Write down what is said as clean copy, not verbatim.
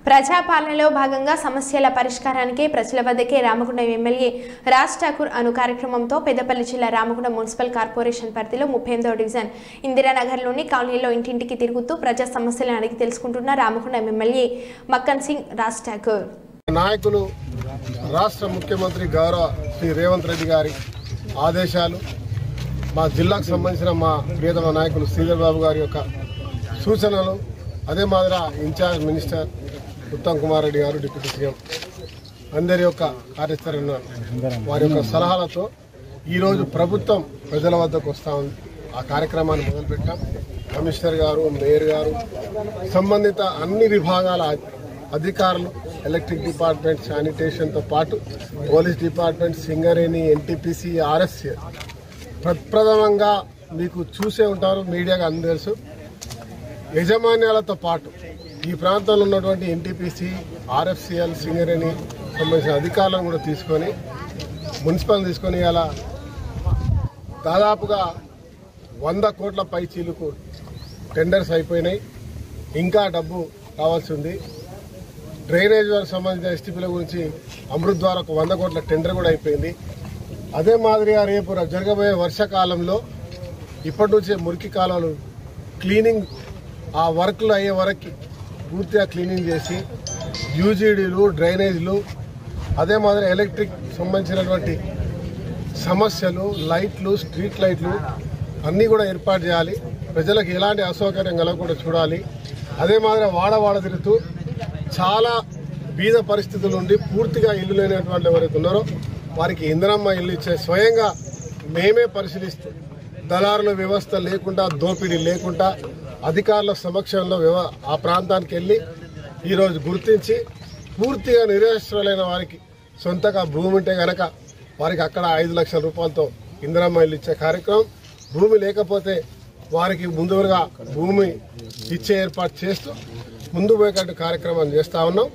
ప్రజాపాలనలో భాగంగా సమస్యల పరిష్కారానికి ప్రజల వద్దకే రామగుండం ఎమ్మెల్యే రాజ్ ఠాకూర్ అను కార్యక్రమంతో పెద్దపల్లి జిల్లా రామగుండం మున్సిపల్ కార్పొరేషన్ పరిధిలో 38వ డివిజన్ ఇందిరానగర్లోని కాలనీలో ఇంటింటికి తిరుగుతూ ప్రజా సమస్యలను అడిగి తెలుసుకుంటున్న రామగుండం ఎమ్మెల్యే మక్కన్ సింగ్ రాజ్ ఠాకూర్. నాయకులు రాష్ట్ర ముఖ్యమంత్రి గౌరవ శ్రీ రేవంత్ రెడ్డి గారి ఆదేశాలు, మా జిల్లాకు సంబంధించిన మా ప్రియతమ నాయకులు శ్రీధర్ బాబు గారి యొక్క సూచనలు, అదే మాదిరి ఇన్ఛార్జ్ మినిస్టర్ ఉత్తమ్ కుమార్ రెడ్డి గారు, డిప్యూటీ సీఎం అందరి యొక్క కార్యాచరణ వారి యొక్క సలహాలతో ఈరోజు ప్రభుత్వం ప్రజల వద్దకు వస్తూ ఉంది. ఆ కార్యక్రమాన్ని మొదలుపెట్టాం. కమిషనర్ గారు, మేయర్ గారు, సంబంధిత అన్ని విభాగాల అధికారులు, ఎలక్ట్రిక్ డిపార్ట్మెంట్, శానిటేషన్తో పాటు police department, Singareni, NTPC, RSC ప్రప్రథమంగా మీకు చూసే ఉంటారు, మీడియాగా అందరూ తెలుసు. యజమాన్యాలతో పాటు ఈ ప్రాంతంలో ఉన్నటువంటి ఎన్టీపీసీ, ఆర్ఎఫ్సిఎల్, సింగరేణి సంబంధించిన అధికారులను కూడా తీసుకొని మున్సిపల్ తీసుకొని ఇలా దాదాపుగా 100 కోట్ల పై చీలుకు టెండర్స్ అయిపోయినాయి. ఇంకా డబ్బు రావాల్సి ఉంది. డ్రైనేజ్ వారికి సంబంధించిన ఎస్టీపీల గురించి అమృత్ ద్వారా 100 కోట్ల టెండర్ కూడా అయిపోయింది. అదే మాదిరిగా రేపు జరగబోయే వర్షాకాలంలో ఇప్పటి నుంచే మురికి కాలువలు క్లీనింగ్, ఆ వర్క్లు అయ్యే వరకు పూర్తిగా క్లీనింగ్ చేసి యూజీడీలు, డ్రైనేజ్లు, అదే మాదిరి ఎలక్ట్రిక్ సంబంధించినటువంటి సమస్యలు, లైట్లు, స్ట్రీట్ లైట్లు అన్నీ కూడా ఏర్పాటు చేయాలి. ప్రజలకు ఎలాంటి అసౌకర్యం కలగకుండా చూడాలి. అదే మాదిరి వాడ తిరుగుతూ చాలా బీద పరిస్థితులు ఉండి పూర్తిగా ఇల్లు లేనటువంటి ఎవరైతే ఉన్నారో వారికి ఇందిరమ్మ ఇల్లు ఇచ్చే స్వయంగా మేమే పరిశీలిస్తూ, దళారుల వ్యవస్థ లేకుండా, దోపిడీ లేకుండా అధికారుల సమక్షంలో ఆ ప్రాంతానికి వెళ్ళి ఈరోజు గుర్తించి పూర్తిగా నిరాశ్రయులైన వారికి సొంతగా భూమి ఉంటే కనుక వారికి అక్కడ 5 లక్షల రూపాయలతో ఇందిరమ్మ ఇల్లు ఇచ్చే కార్యక్రమం, భూమి లేకపోతే వారికి ముందుగా భూమి ఇచ్చే ఏర్పాటు చేస్తూ ముందు పోయేటట్టు కార్యక్రమం చేస్తూ ఉన్నాం.